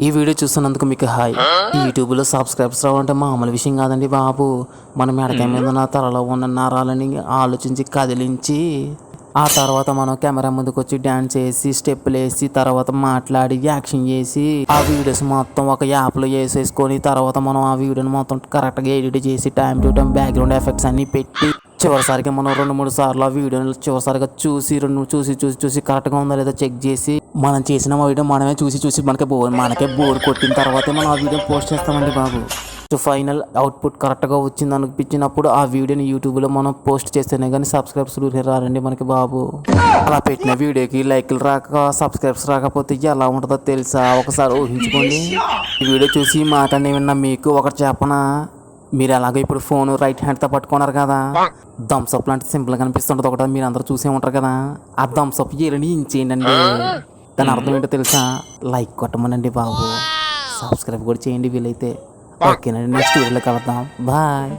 ఈ వీడియో చూస్తున్నందుకు మీకు హాయ్. ఈ యూట్యూబ్లో సబ్స్క్రైబర్స్ రావాలంటే మామూలు విషయం కాదండి బాబు. మన మెడకాయ మీద ఉన్న తలలో ఉన్న నరాలని ఆలోచించి కదిలించి ఆ తర్వాత మనం కెమెరా ముందుకు వచ్చి డ్యాన్స్ చేసి స్టెప్పులు వేసి తర్వాత మాట్లాడి యాక్షన్ చేసి ఆ వీడియోస్ మొత్తం ఒక యాప్లో వేసేసుకొని తర్వాత మనం ఆ వీడియోని మొత్తం కరెక్ట్గా ఎడిట్ చేసి time to time background effects అన్నీ పెట్టి చివరిసారికి మనం 2-3 సార్లు ఆ వీడియోని చివరిసారిగా చూసి కరెక్ట్గా ఉందో లేదో చెక్ చేసి మనం చేసిన వీడియో మనమే చూసి మనకే బోర్ కొట్టిన తర్వాతే మనం ఆ వీడియో పోస్ట్ చేస్తామండి బాబు. ఫైనల్ అవుట్పుట్ కరెక్ట్గా వచ్చింది అనిపించినప్పుడు ఆ వీడియోని యూట్యూబ్లో మనం పోస్ట్ చేస్తేనే కానీ సబ్స్క్రైబ్స్ రారండి మనకి బాబు. అలా పెట్టిన వీడియోకి లైక్లు రాక సబ్స్క్రైబ్స్ రాకపోతే ఎలా ఉంటుందో తెలుసా? ఒకసారి ఊహించుకోండి. ఈ వీడియో చూసి మాటని విన్నా మీకు ఒకటి చెప్పనా, మీరు ఎలాగో ఇప్పుడు ఫోన్ రైట్ హ్యాండ్తో పట్టుకున్నారు కదా, థమ్స్అప్ లాంటి సింపుల్గా కనిపిస్తుంటుంది ఒకటి, మీరు అందరూ చూసే ఉంటారు కదా, ఆ థమ్స్అప్ ఏలని ఇంచేయండి. దాని అర్థం ఏంటో తెలుసా? లైక్ కొట్టమనండి బాబు. సబ్స్క్రైబ్ కూడా చేయండి వీలైతే. ఓకేనండి, నెక్స్ట్ వీడియోలో కలుద్దాం. బాయ్.